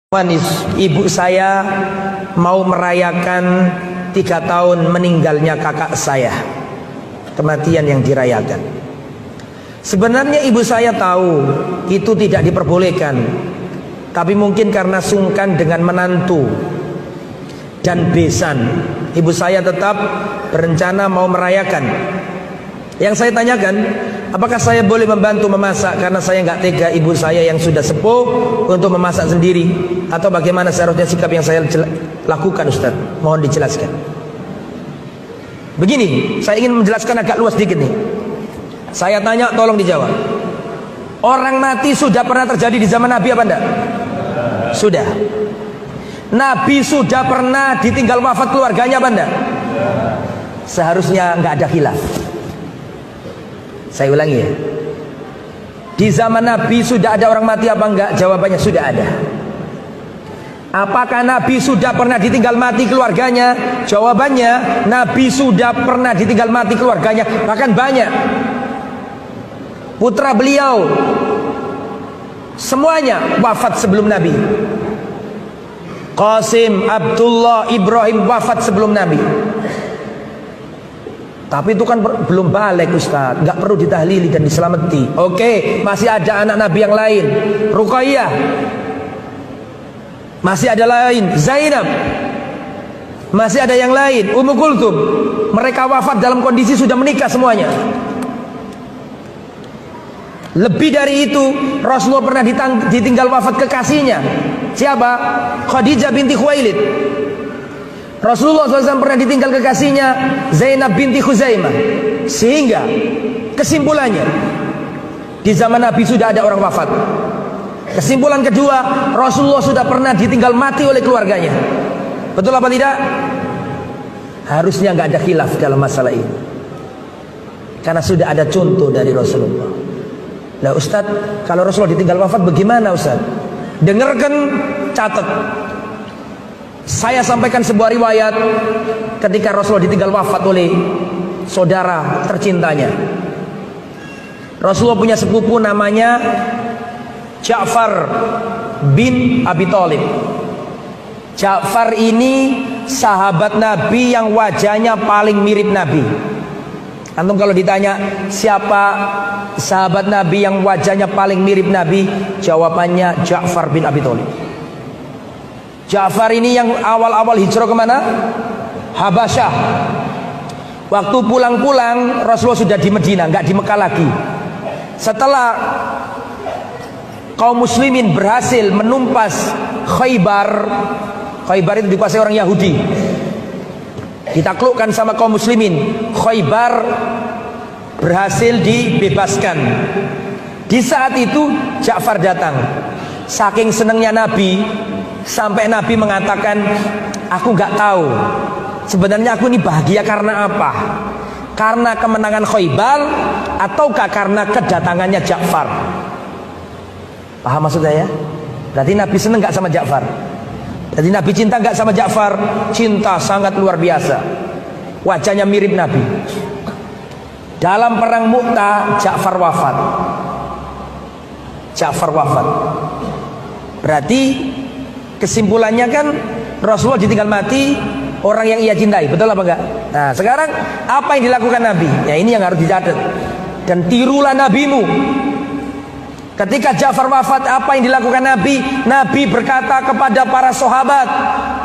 Ibu saya mau merayakan 3 tahun meninggalnya kakak saya, kematian yang dirayakan. Sebenarnya ibu saya tahu itu tidak diperbolehkan, tapi mungkin karena sungkan dengan menantu dan besan, ibu saya tetap berencana mau merayakan. Yang saya tanyakan, apakah saya boleh membantu memasak karena saya nggak tega ibu saya yang sudah sepuh untuk memasak sendiri, atau bagaimana seharusnya sikap yang saya lakukan, Ustaz? Mohon dijelaskan. Begini, saya ingin menjelaskan agak luas dikit nih. Saya tanya, tolong dijawab. Orang mati sudah pernah terjadi di zaman Nabi apa enggak? Sudah. Nabi sudah pernah ditinggal wafat keluarganya apa enggak? Seharusnya nggak ada khilaf. Saya ulangi ya. Di zaman Nabi sudah ada orang mati apa enggak? Jawabannya sudah ada. Apakah Nabi sudah pernah ditinggal mati keluarganya? Jawabannya, Nabi sudah pernah ditinggal mati keluarganya, bahkan banyak. Putra beliau semuanya wafat sebelum Nabi. Qasim, Abdullah, Ibrahim wafat sebelum Nabi. Tapi itu kan belum balik, Ustaz, nggak perlu ditahlili dan diselamati. Oke, masih ada anak Nabi yang lain, Ruqayyah, masih ada lain, Zainab, masih ada yang lain, Ummu Kulthum. Mereka wafat dalam kondisi sudah menikah semuanya. Lebih dari itu, Rasulullah pernah ditinggal wafat kekasihnya. Siapa? Khadijah binti Khuwailid. Rasulullah SAW pernah ditinggal kekasihnya Zainab binti Khuzaimah. Sehingga kesimpulannya, di zaman Nabi sudah ada orang wafat. Kesimpulan kedua, Rasulullah sudah pernah ditinggal mati oleh keluarganya. Betul apa tidak? Harusnya nggak ada khilaf dalam masalah ini, karena sudah ada contoh dari Rasulullah. Nah Ustaz, kalau Rasulullah ditinggal wafat bagaimana Ustaz? Dengarkan, catat. Saya sampaikan sebuah riwayat ketika Rasulullah ditinggal wafat oleh saudara tercintanya. Rasulullah punya sepupu namanya Ja'far bin Abi Thalib. Ja'far ini sahabat Nabi yang wajahnya paling mirip Nabi. Antum kalau ditanya siapa sahabat Nabi yang wajahnya paling mirip Nabi, jawabannya Ja'far bin Abi Thalib. Ja'far ini yang awal-awal hijrah kemana? Habasyah. Waktu pulang-pulang Rasulullah sudah di Medina, nggak di Mekah lagi. Setelah kaum muslimin berhasil menumpas Khaybar. Khaybar itu dikuasai orang Yahudi, ditaklukkan sama kaum muslimin. Khaybar berhasil dibebaskan. Di saat itu Ja'far datang. Saking senangnya Nabi, sampai Nabi mengatakan, aku nggak tahu sebenarnya aku ini bahagia karena apa, karena kemenangan Khaybar ataukah karena kedatangannya Ja'far. Paham maksud saya? Berarti Nabi senang nggak sama Ja'far? Berarti Nabi cinta nggak sama Ja'far? Cinta sangat luar biasa. Wajahnya mirip Nabi. Dalam perang Mu'tah Ja'far wafat. Ja'far wafat. Berarti kesimpulannya kan Rasulullah ditinggal mati orang yang ia cintai, betul apa enggak? Nah sekarang apa yang dilakukan Nabi? Ya ini yang harus dicatat. Dan tirulah nabimu. Ketika Ja'far wafat, apa yang dilakukan Nabi? Nabi berkata kepada para sahabat,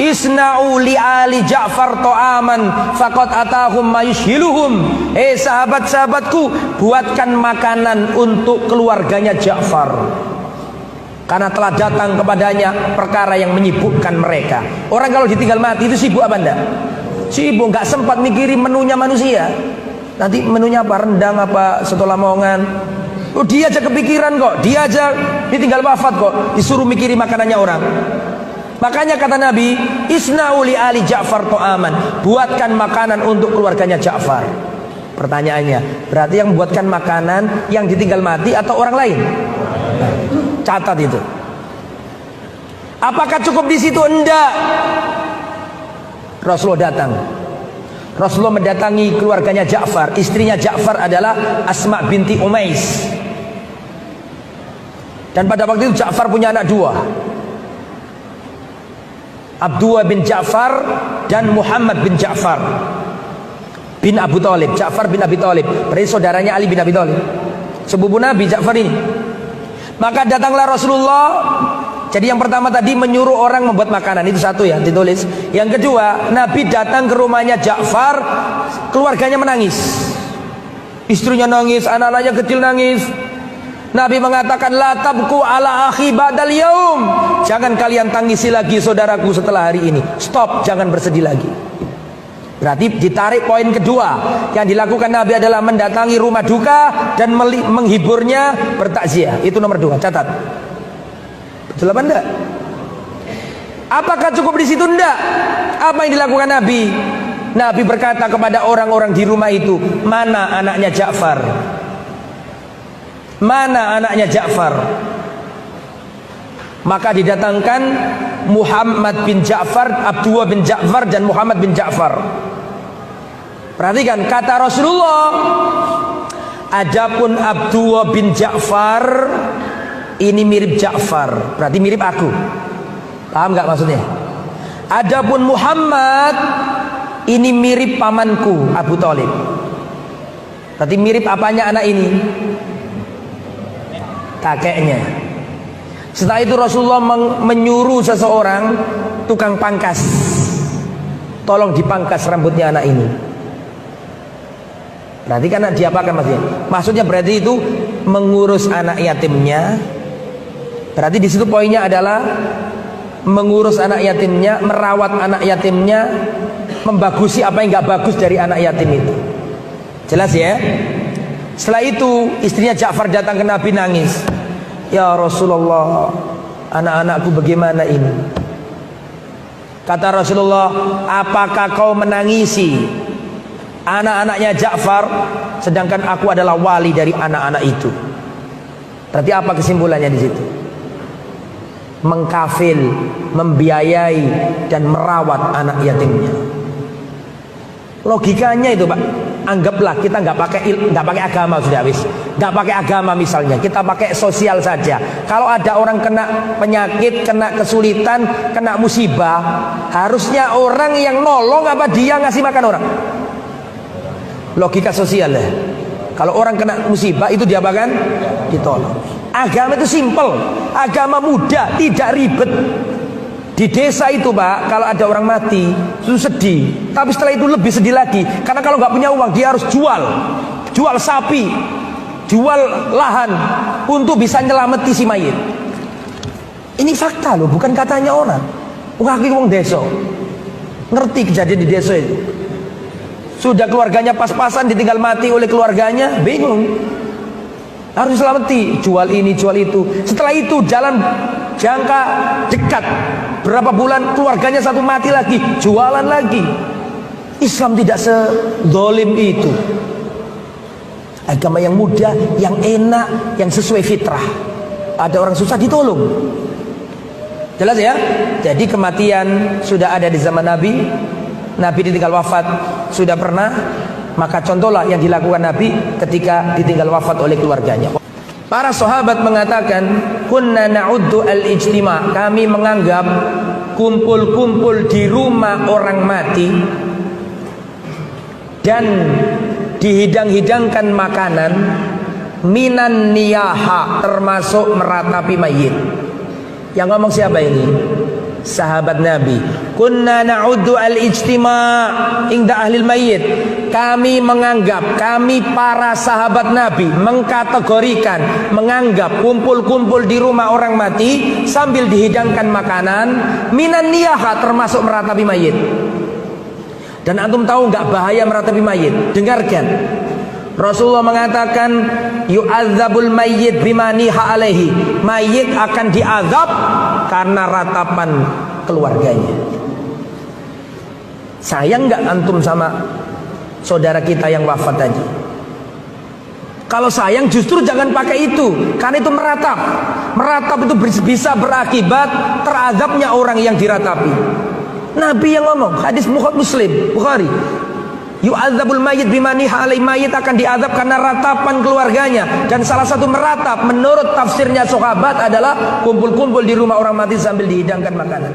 isna'u li ali Ja'far ta'aman faqad atahum ma yushhiluhum. Sahabat-sahabatku, buatkan makanan untuk keluarganya Ja'far, karena telah datang kepadanya perkara yang menyibukkan mereka. Orang kalau ditinggal mati itu sibuk apa enggak? Sibuk, nggak sempat mikirin menunya manusia. Nanti menunya apa, rendang apa, soto lamongan. Oh, dia aja kepikiran kok, dia aja ditinggal wafat kok, disuruh mikirin makanannya orang. Makanya kata Nabi, isna'u li ali Ja'far ta'aman, buatkan makanan untuk keluarganya Ja'far. Pertanyaannya, berarti yang membuatkan makanan yang ditinggal mati atau orang lain? Catat itu. Apakah cukup di situ? Enggak. Rasulullah datang. Rasulullah mendatangi keluarganya Ja'far. Istrinya Ja'far adalah Asma binti Umais. Dan pada waktu itu Ja'far punya anak 2. Abdullah bin Ja'far dan Muhammad bin Ja'far bin Abu Thalib. Ja'far bin Abi Thalib, berarti saudaranya Ali bin Abi Thalib, sepupu Nabi Ja'far ini. Maka datanglah Rasulullah. Jadi yang pertama tadi menyuruh orang membuat makanan, itu satu ya, ditulis. Yang kedua, Nabi datang ke rumahnya Ja'far, keluarganya menangis. Istrinya nangis, anak-anaknya kecil nangis. Nabi mengatakan, la tabku ala akhi ba'dal yaum. Jangan kalian tangisi lagi saudaraku setelah hari ini. Stop, jangan bersedih lagi. Berarti ditarik poin kedua. Yang dilakukan Nabi adalah mendatangi rumah duka dan menghiburnya, bertakziah. Itu nomor 2, catat. Betul apa enggak? Apakah cukup di situ? Enggak. Apa yang dilakukan Nabi? Nabi berkata kepada orang-orang di rumah itu, mana anaknya Ja'far? Mana anaknya Ja'far? Maka didatangkan Muhammad bin Ja'far, Abdullah bin Ja'far dan Muhammad bin Ja'far. Perhatikan kata Rasulullah, adapun Abdullah bin Ja'far ini mirip Ja'far, berarti mirip aku. Paham nggak maksudnya? Adapun Muhammad ini mirip pamanku Abu Thalib. Berarti mirip apanya anak ini? Kakeknya. Setelah itu Rasulullah menyuruh seseorang tukang pangkas, tolong dipangkas rambutnya anak ini. Berarti kan diapakan maksudnya? Maksudnya berarti itu mengurus anak yatimnya. Berarti di situ poinnya adalah mengurus anak yatimnya, merawat anak yatimnya, membagusi apa yang nggak bagus dari anak yatim itu. Jelas ya? Setelah itu istrinya Ja'far datang ke Nabi nangis. Ya Rasulullah, anak-anakku bagaimana ini? Kata Rasulullah, apakah kau menangisi anak-anaknya Ja'far sedangkan aku adalah wali dari anak-anak itu? Berarti apa kesimpulannya di situ? Mengkafil, membiayai dan merawat anak yatimnya. Logikanya itu Pak, anggaplah kita nggak pakai agama sudah habis, nggak pakai agama misalnya, kita pakai sosial saja. Kalau ada orang kena penyakit, kena kesulitan, kena musibah, harusnya orang yang nolong apa dia ngasih makan orang? Logika sosial ya. Kalau orang kena musibah itu dia apakan? Ditolong. Agama itu simple, agama mudah, tidak ribet. Di desa itu Pak, kalau ada orang mati itu sedih, tapi setelah itu lebih sedih lagi, karena kalau nggak punya uang dia harus jual sapi, jual lahan untuk bisa nyelameti si mayit. Ini fakta loh, bukan katanya orang. Bukan wong desa, ngerti kejadian di desa itu. Sudah keluarganya pas-pasan ditinggal mati oleh keluarganya, bingung. Harus diselamati, jual ini, jual itu. Setelah itu jalan jangka dekat, berapa bulan keluarganya satu mati lagi, jualan lagi. Islam tidak sezalim itu. Agama yang mudah, yang enak, yang sesuai fitrah. Ada orang susah ditolong. Jelas ya? Jadi kematian sudah ada di zaman Nabi. Nabi ditinggal wafat sudah pernah. Maka contohlah yang dilakukan Nabi ketika ditinggal wafat oleh keluarganya. Para sahabat mengatakan, kunna na'uddu al-ijtima', kami menganggap kumpul-kumpul di rumah orang mati dan dihidang-hidangkan makanan minan niyaha, termasuk meratapi mayit. Yang ngomong siapa ini? Sahabat Nabi. Kunna na'uddu al-ijtima' inda ahlil mayyit. Kami menganggap, kami para sahabat Nabi mengkategorikan, menganggap kumpul-kumpul di rumah orang mati sambil dihidangkan makanan minan niyaha, termasuk meratapi mayit. Dan antum tahu nggak bahaya meratapi mayit? Dengarkan. Rasulullah mengatakan, yu'adzabul mayyit bima niha alaihi. Mayit akan diazab karena ratapan keluarganya. Sayang nggak antum sama saudara kita yang wafat tadi? Kalau sayang justru jangan pakai itu, karena itu meratap. Meratap itu bisa berakibat terazabnya orang yang diratapi. Nabi yang ngomong, hadis Muslim, Bukhari. Yu'adzabul mayyit bima niha alaihi, mayit akan diazab karena ratapan keluarganya. Dan salah satu meratap menurut tafsirnya sahabat adalah kumpul-kumpul di rumah orang mati sambil dihidangkan makanan.